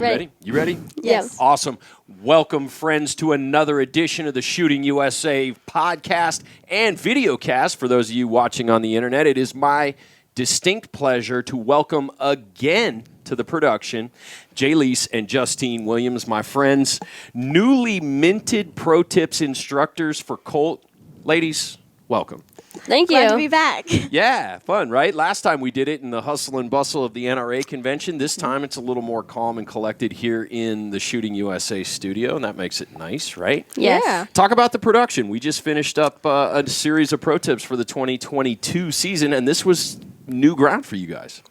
Ready? You ready? Yes. Awesome. Welcome, friends, to another edition of the Shooting USA podcast and VideoCast. For those of you watching on the internet, it is my distinct pleasure to welcome again to the production Jalise and Justine Williams, my friends, newly minted pro tips instructors for Colt. Ladies, welcome. Thank you. Glad to be back. Yeah, fun, right? Last time we did it in the hustle and bustle of the NRA convention. This time it's a little more calm and collected here in the Shooting USA studio, and that makes it nice, right? Yes. Yeah. Talk about the production. We just finished up a series of pro tips for the 2022 season, and this was new ground for you guys.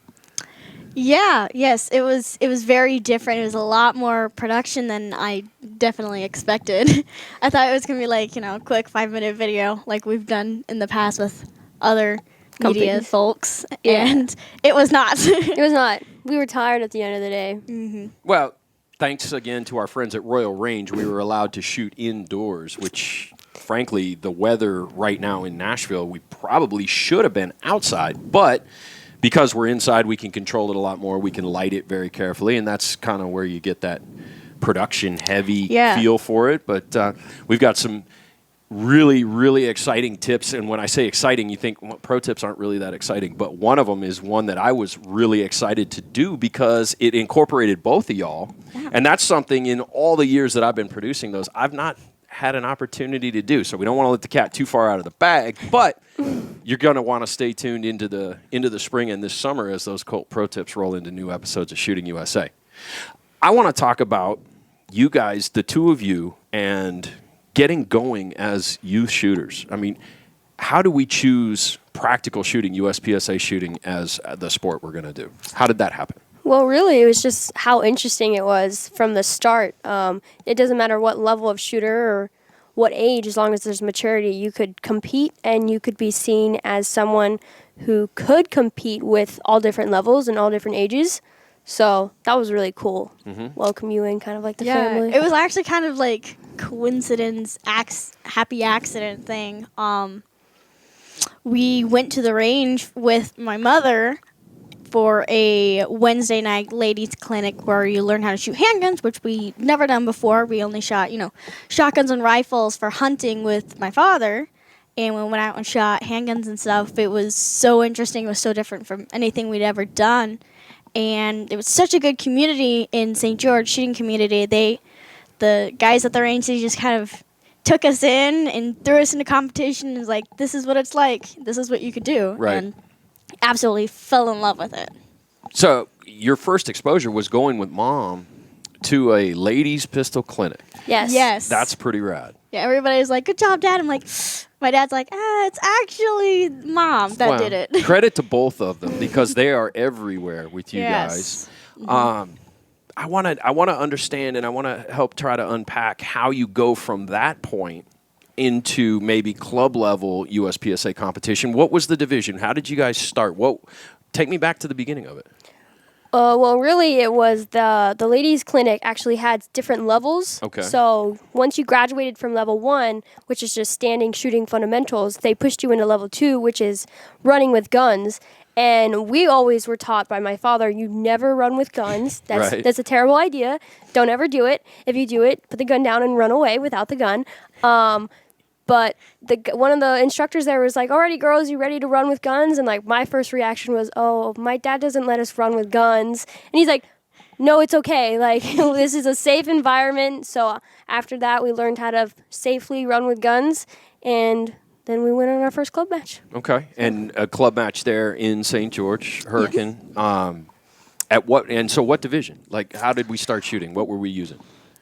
Yes, it was very different. It was a lot more production than I definitely expected. I thought it was going to be like, a quick 5-minute video like we've done in the past with other media Companies. folks, Yeah. and it was not. It was not. We were tired at the end of the day. Well, thanks again to our friends at Royal Range, we were allowed to shoot indoors, which, frankly, the weather right now in Nashville, we probably should have been outside, but because we're inside, we can control it a lot more. We can light it very carefully, and that's kind of where you get that production-heavy feel for it. But we've got some really, really exciting tips. And when I say exciting, you think, well, pro tips aren't really that exciting. But one of them is one that I was really excited to do because it incorporated both of y'all. Yeah. And that's something in all the years that I've been producing those, I've not had an opportunity to do. So we don't want to let the cat too far out of the bag, but you're going to want to stay tuned into the spring and this summer as those Colt pro tips roll into new episodes of Shooting USA. I want to talk about you guys, the two of you, and getting going as youth shooters. I mean, how do we choose practical shooting, USPSA shooting, as the sport we're going to do? How did that happen? Well, really, it was just how interesting it was from the start. It doesn't matter what level of shooter or what age, as long as there's maturity, you could compete and you could be seen as someone who could compete with all different levels and all different ages. So that was really cool. Welcome you in, kind of like the family. It was actually kind of like coincidence, happy accident thing. We went to the range with my mother for a Wednesday night ladies clinic where you learn how to shoot handguns, which we never done before. We only shot, shotguns and rifles for hunting with my father. And when we went out and shot handguns and stuff, it was so interesting. It was so different from anything we'd ever done. And it was such a good community in St. George, shooting community. The guys at the range, they just kind of took us in and threw us into competition and was like, this is what it's like. This is what you could do. Right. And absolutely fell in love with it. So your first exposure was going with Mom to a ladies' pistol clinic. Yes. That's pretty rad. Yeah, everybody was like, good job, Dad. I'm like, my dad's like, it's actually Mom that did it. Credit to both of them because they are everywhere with you guys. I want to understand and I want to help try to unpack how you go from that point into maybe club level USPSA competition. What was the division? How did you guys start? Take me back to the beginning of it. Well, really, it was the ladies' clinic actually had different levels. Okay. So once you graduated from level 1, which is just standing shooting fundamentals, they pushed you into level 2, which is running with guns. And we always were taught by my father, you never run with guns. That's a terrible idea. Don't ever do it. If you do it, put the gun down and run away without the gun. But one of the instructors there was like, alrighty, girls, you ready to run with guns? And like my first reaction was, oh, my dad doesn't let us run with guns. And he's like, no, it's okay. Like, this is a safe environment. So after that, we learned how to safely run with guns. And then we went on our first club match. Okay. And a club match there in St. George, Hurricane. Yes. What division? Like, how did we start shooting? What were we using?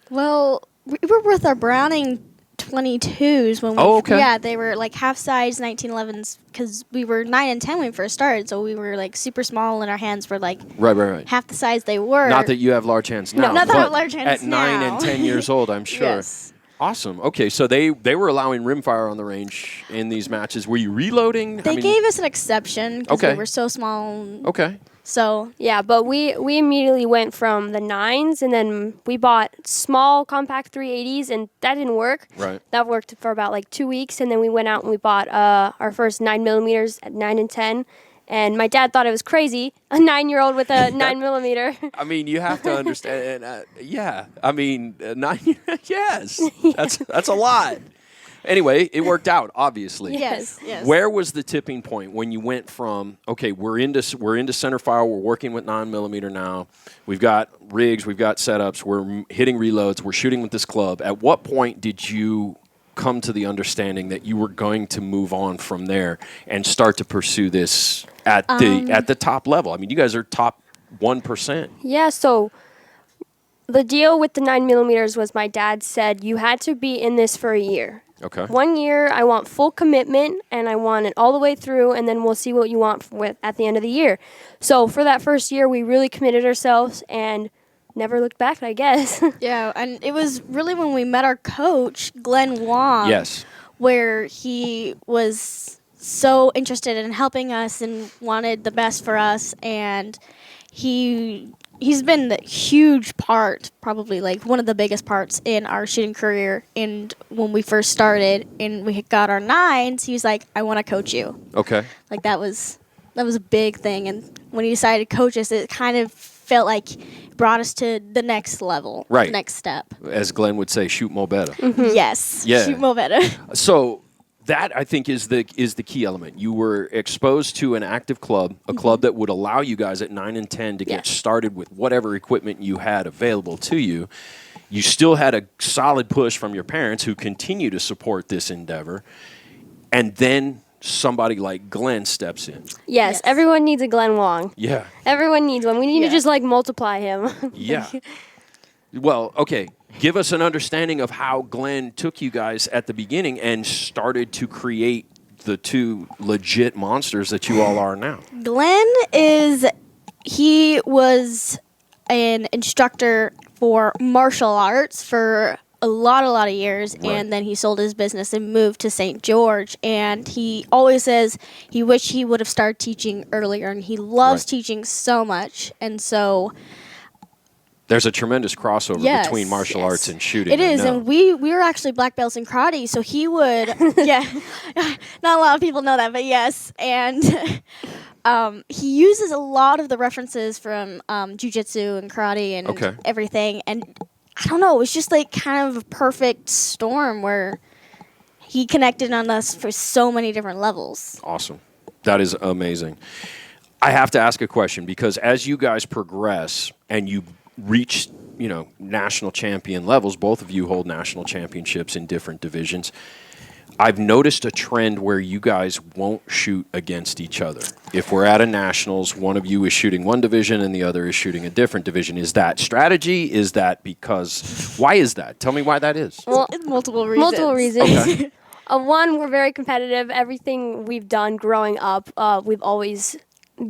Well, we were with our Browning 22s when they were like half size 1911s because we were 9 and 10 when we first started, so we were like super small and our hands were like right half the size they were. Not that you have large hands now. No, not that I have large hands at now. 9 and 10 years old, I'm sure. Yes. Awesome. Okay, so they were allowing rimfire on the range in these matches. Were you reloading? They gave us an exception because we were so small. Okay. So yeah, but we immediately went from the 9s, and then we bought small compact 380s, and that didn't work. Right. That worked for about like 2 weeks, and then we went out and we bought our first 9mm at 9 and 10, And my dad thought it was crazy, a 9-year-old with a 9mm. I mean, you have to understand. I mean, 9. Yes, that's a lot. Anyway, it worked out, obviously. Yes. Where was the tipping point when you went from, okay, we're into center fire, we're working with 9mm now, we've got rigs, we've got setups, we're hitting reloads, we're shooting with this club. At what point did you come to the understanding that you were going to move on from there and start to pursue this at the top level? I mean, you guys are top 1%. Yeah, so the deal with the 9mm was my dad said you had to be in this for a year. Okay. 1 year, I want full commitment, and I want it all the way through, and then we'll see what you want at the end of the year. So for that first year, we really committed ourselves and never looked back, I guess. Yeah, and it was really when we met our coach, Glenn Wong. Yes. Where he was so interested in helping us and wanted the best for us, and he's been a huge part, probably like one of the biggest parts in our shooting career. And when we first started and we got our 9s, he was like, I want to coach you. Okay. Like that was a big thing. And when he decided to coach us, it kind of felt like it brought us to the next level, Right. the next step. As Glenn would say, shoot more better. Yes. Yeah. Shoot more better. So that, I think, is the key element. You were exposed to an active club, a club that would allow you guys at 9 and 10 to get started with whatever equipment you had available to you. You still had a solid push from your parents who continue to support this endeavor. And then somebody like Glenn steps in. Yes, everyone needs a Glenn Wong. Yeah. Everyone needs one. We need to just multiply him. Yeah. Well, okay. Give us an understanding of how Glenn took you guys at the beginning and started to create the 2 legit monsters that you all are now. Glenn he was an instructor for martial arts for a lot of years, Right. and then he sold his business and moved to St. George, and he always says he wished he would have started teaching earlier, and he loves teaching so much, and so There's a tremendous crossover between martial arts and shooting. It is, and we were actually black belts in karate, so he would, not a lot of people know that, but yes, and he uses a lot of the references from jiu-jitsu and karate and everything, and I don't know, it was just like kind of a perfect storm where he connected on us for so many different levels. Awesome. That is amazing. I have to ask a question because as you guys progress and you reach, national champion levels, both of you hold national championships in different divisions. I've noticed a trend where you guys won't shoot against each other. If we're at a nationals, one of you is shooting one division and the other is shooting a different division. Is that strategy? Is that why is that? Tell me why that is. Well, It's multiple reasons. multiple reasons. Okay. One, we're very competitive. Everything we've done growing up, we've always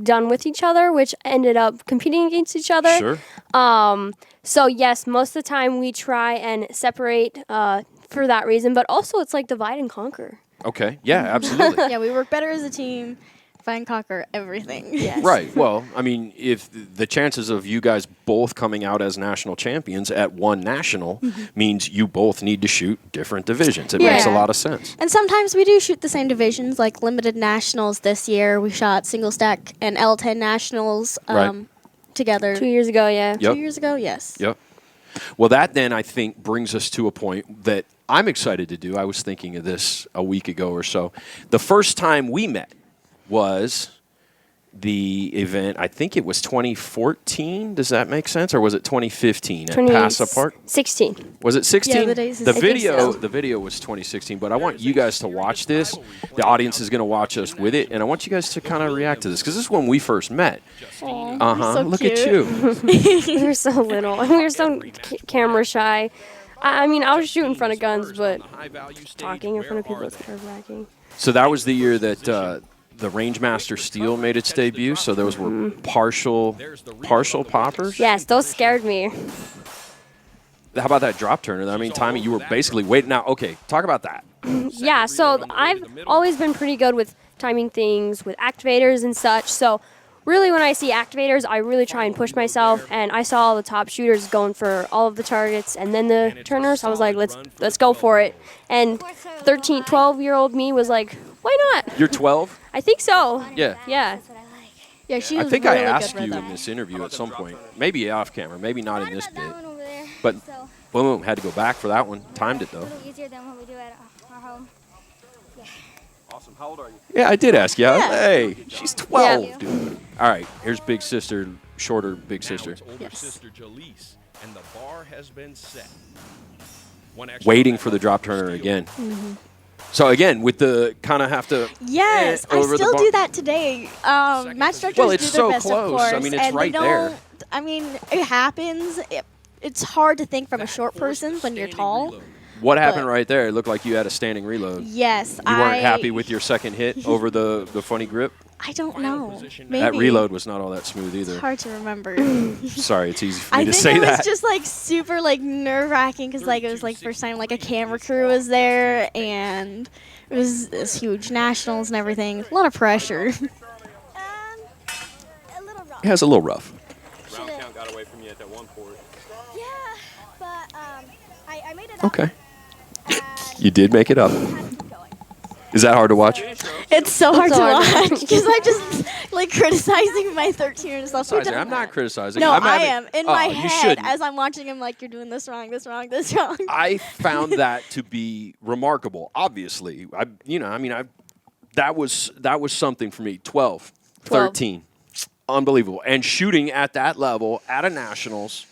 done with each other, which ended up competing against each other. Sure. So yes, most of the time we try and separate for that reason, but also it's like divide and conquer. Okay. Yeah, absolutely. Yeah, we work better as a team, find conquer everything. Yes. Right. Well, I mean, if the chances of you guys both coming out as national champions at one national means you both need to shoot different divisions. It makes a lot of sense. And sometimes we do shoot the same divisions, like limited nationals this year. We shot single stack and L10 nationals together. 2 years ago, yeah. Yep. 2 years ago, yes. Yep. Well, that then I think brings us to a point that I'm excited to do. I was thinking of this a week ago or so. The first time we met was the event, I think it was 2014. Does that make sense? Or was it 2015 at Paso Park? 16. Was it 16? Yeah, the days is the 16. video, the video was 2016, but I want you guys to watch this. The audience is going to watch us with it, and I want you guys to kind of react to this because this is when we first met. So Look cute. at you. We were so little. We were so camera shy. I mean, I was shooting in front of guns, but talking in front of people is nerve-wracking. So that was the year that the Rangemaster Steel made its debut. So those were partial poppers. Yes, those scared me. How about that drop turner? I mean, Tommy, you were basically waiting. Now, okay, talk about that. Yeah, so I've always been pretty good with timing things, with activators and such. So really, when I see activators, I really try and push myself. And I saw all the top shooters going for all of the targets and then the turners. I was like, let's go for it. And 12-year-old me was like, why not? You're 12? I think so. Yeah. Yeah. Yeah, she I was think really I asked good with you them. in this interview at some point, maybe off camera, maybe not in this bit, that one over there. but So boom, had to go back for that one. Timed it a though. little easier than what we do at our home. Awesome. How old are you? Yeah, I did ask you. Yeah. Hey, she's 12, Yeah. dude. All right, here's big sister, shorter big sister. Now it's older Yes. sister Jalise, and the bar has been set. One extra Waiting lap for the drop turner steal. again. So again, with the kind of have to. Yes, I over the still bar- do that today. Match directors Well, it's do their so best, of close. course, I mean, it's and right they there. don't. I mean, it happens. It's hard to think from a short person when you're tall. What happened but- right there? It looked like you had a standing reload. Yes, You weren't happy with your second hit over the funny grip? I don't know. Maybe That reload was not all that smooth It's either. hard to remember. Sorry, it's easy for me I to think say it was that. just like super like nerve wracking because like it was like first time like a camera crew was there and it was this huge nationals and everything. A lot of pressure. A little rough. It has a little rough. Round count got away from you at that one port. Yeah, but I made it up. Okay. And You did make it up. had to keep going. Is that hard to watch? It's so hard so to hard. watch because I'm just like criticizing my 13-year-old self. Who Sorry, does I'm not that? criticizing. No, I'm I having- am in Oh, my you head shouldn't. as I'm watching him. Like you're doing this wrong, this wrong, this wrong. I found that to be remarkable. Obviously, that was something for me. 12, 13, unbelievable, and shooting at that level at a nationals.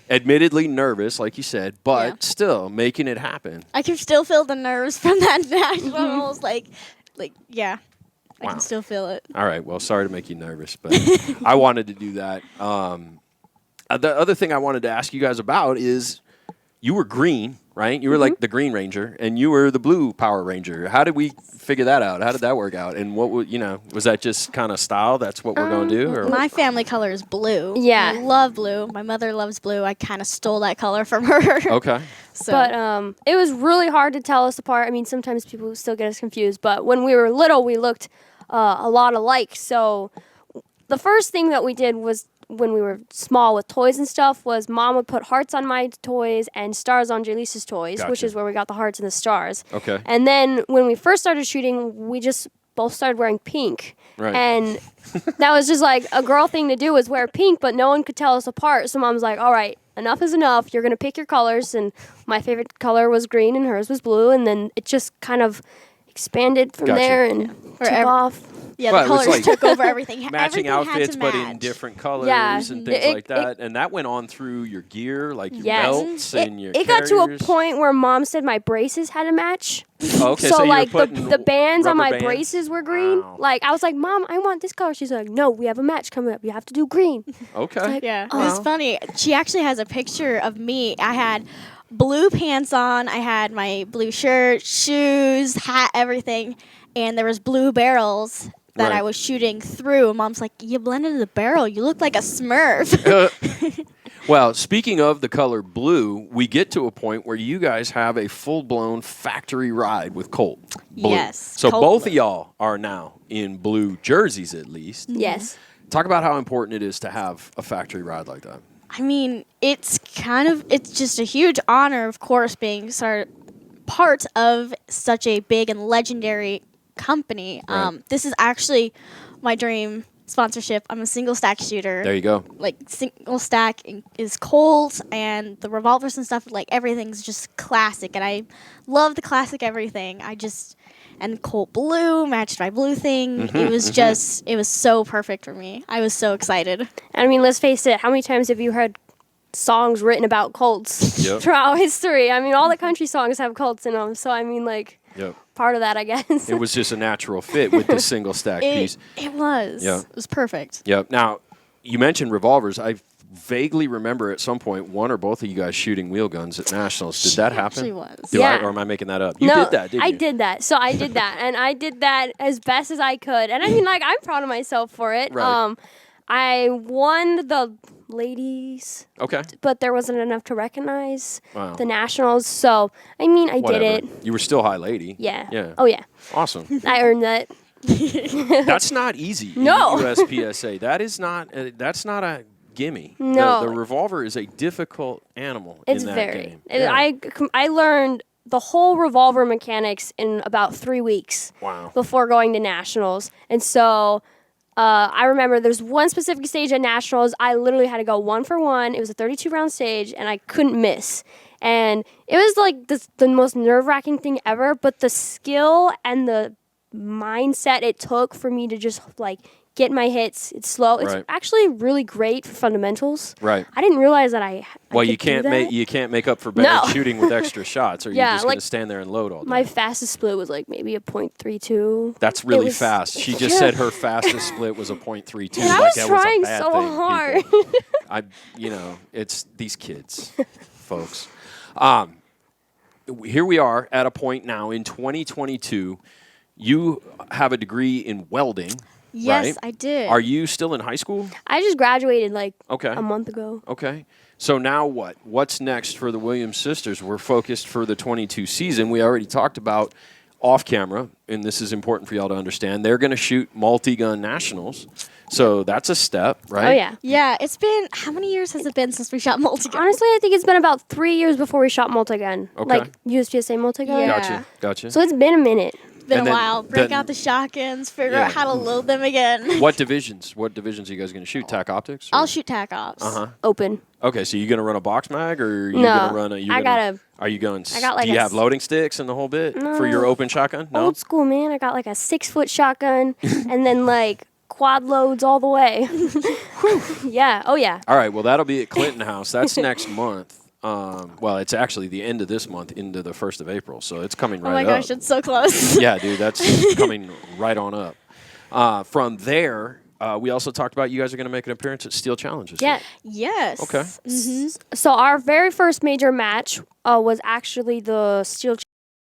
Admittedly nervous, like you said, but Yeah. still making it happen. I can still feel the nerves from that nationals. Like yeah, I Wow. can still feel it. All right. Well, sorry to make you nervous, but I wanted to do that. The other thing I wanted to ask you guys about is you were green, right? You were like the Green Ranger, and you were the Blue Power Ranger. How did we figure that out? How did that work out? And what would was that just kind of style? That's what we're going to do? Or My family color is blue. Yeah. I love blue. My mother loves blue. I kind of stole that color from her. okay. So But it was really hard to tell us apart. I mean, sometimes people still get us confused, but when we were little, we looked a lot alike. So the first thing that we did was when we were small with toys and stuff was Mom would put hearts on my toys and stars on Jalice's toys, which Gotcha. is where we got the hearts and the stars. Okay. And then when we first started shooting, we just both started wearing pink. Right. And that was just like a girl thing to do was wear pink, but no one could tell us apart. So Mom's like, all right, enough is enough. You're going to pick your colors. And my favorite color was green and hers was blue. And then it just kind of expanded from Gotcha. there and took Wherever- off. yeah, Well, the it was colors like took over everything. Matching Everything had to outfits, but in match. different colors Yeah. and things It- like that. And that went on through your gear, like your Yes. belts and your It got to a carriers. point where Mom said my braces had to match. Oh, okay, so you were like putting the bands on rubber my bands? braces were green. Wow. Like I was like, Mom, I want this color. She's like, no, we have a match coming up. You have to do green. Okay. Like, Yeah, oh. it's funny. She actually has a picture of me. I had blue pants on. I had my blue shirt, shoes, hat, everything, and there was blue barrels that Right. I was shooting through. Mom's like, "You blended the barrel. You look like a Smurf." Well, speaking of the color blue, we get to a point where you guys have a full-blown factory ride with Colt. Blue. Yes, So Colt both blue. of y'all are now in blue jerseys at least. Yes. Talk about how important it is to have a factory ride like that. I mean, it's just a huge honor, of course, being part of such a big and legendary company. Right. This is actually my dream sponsorship. I'm a single stack shooter. There you go. Like single stack is Colt and the revolvers and stuff. Like everything's just classic, and I love the classic everything. And Colt blue matched my blue thing. It was it was so perfect for me. I was so excited. I mean, let's face it. How many times have you heard songs written about Colts Yep. throughout history? I mean, all the country songs have Colts in them. So I mean, like Yep. part of that, I guess. It was just a natural fit with the single stack piece. It was. Yeah. It was perfect. Yep. Now, you mentioned revolvers. I vaguely remember at some point one or both of you guys shooting wheel guns at nationals. Did that happen? Actually was. Do I, Yeah. or am I making that up? You no, did that, didn't I you? did that. So I did that, and I did that as best as I could. And I mean, like, I'm proud of myself for it. Right. I won the ladies, Okay. but there wasn't enough to recognize Wow. the nationals. So I mean, I Whatever. did it. You were still high lady. Yeah. Yeah. Oh yeah. Awesome. I earned that. That's not easy. No. In USPSA. That is not. That's not a gimme. No. The revolver is a difficult animal It's in that very. game. and Yeah. I learned the whole revolver mechanics in about 3 weeks Wow. before going to nationals, and so I remember there's one specific stage at Nationals. I literally had to go 1 for 1. It was a 32-round stage, and I couldn't miss. And it was like the most nerve-wracking thing ever, but the skill and the mindset it took for me to just like get my hits. It's slow. It's Right. actually really great for fundamentals. Right. I didn't realize that I Well, could you can't do that. make make up for bad No. shooting with extra shots, or you're Yeah, just going like, to stand there and load all day. My fastest split was like maybe a .32. That's really was- fast. She just said her fastest split was a .32. And I like was that trying was a bad so thing, hard. people. It's these kids, folks. Here we are at a point now in 2022. You have a degree in welding. Yes, right? I did. Are you still in high school? I just graduated like Okay. a month ago. Okay. So now what? What's next for the Williams sisters? We're focused for the 22 season. We already talked about off camera, and this is important for y'all to understand. They're going to shoot multi-gun nationals. So that's a step, right? Oh, yeah. Yeah, it's been, how many years has it been since we shot multi-gun? Honestly, I think it's been about 3 years before we shot multi-gun. Okay. Like USPSA multi-gun. Yeah. Gotcha. So it's been a minute. It's been And a then- while. Break then- out the shotguns, figure Yeah. out how to load them again. What divisions? What divisions are you guys going to shoot? TAC optics? I'll shoot tac ops. Uh-huh. Open. Okay, so you going to run a box mag, or are you No, going to run a... I gotta- Are you going... I got like do you a have loading sticks and the whole bit for your No. open shotgun? No? Old school, man. I got like a 6-foot shotgun and then like quad loads all the way. Yeah. Oh, yeah. All right, well, that'll be at Clinton House. That's next month. Well, it's actually the end of this month into the 1st of April, so it's coming right Oh my up. gosh, it's so close. Yeah, dude, that's coming right on up. From there, we also talked about you guys are going to make an appearance at Steel Challenges. Yeah. Yes. Okay. So our very first major match was actually the Steel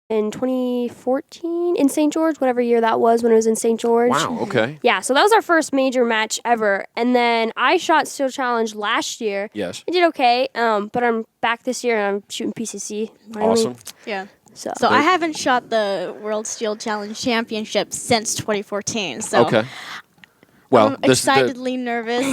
in 2014 in St. George, whatever year that was when it was in St. George. Wow, okay. Yeah, so that was our first major match ever. And then I shot Steel Challenge last year. Yes. I did okay, but I'm back this year and I'm shooting PCC. finally. Awesome. Yeah. So, So I haven't shot the World Steel Challenge Championship since 2014. So Okay. Well, I'm excitedly nervous.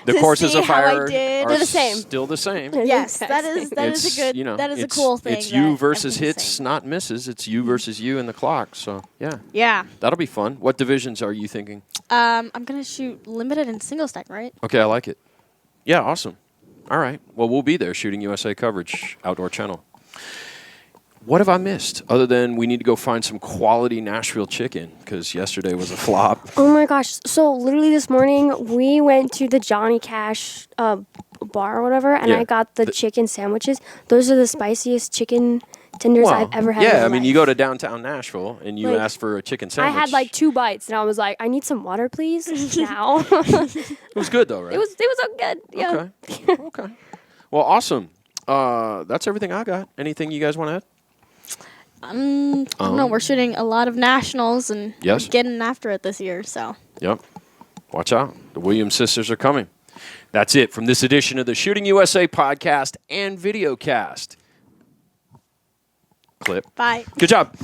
the to courses see of how fire I did. are They're the same. still the same. Yes, that It's, is a good. you know, that is a it's- cool thing. It's you that versus everything's hits, the same. not misses. It's you versus you and the clock. So, yeah, Yeah. that'll be fun. What divisions are you thinking? I'm gonna shoot limited and single stack, right? Okay, I like it. Yeah, awesome. All right. Well, we'll be there shooting USA coverage, Outdoor Channel. What have I missed other than we need to go find some quality Nashville chicken because yesterday was a flop? oh my gosh. So literally this morning, we went to the Johnny Cash bar or whatever, and Yeah. I got the chicken sandwiches. Those are the spiciest chicken tenders Well, I've ever had. in yeah, my I mean, life. you go to downtown Nashville and you Like, ask for a chicken I sandwich. had like 2 bites, and I was like, I need some water, please, now. It was good though, right? It was so good. Yeah. Okay. Okay. Well, awesome. That's everything I got. Anything you guys want to add? I don't know. We're shooting a lot of nationals and Yes. getting after it this year. So Yep. Watch out. The Williams sisters are coming. That's it from this edition of the Shooting USA podcast and VideoCast. Clip. bye. Good job.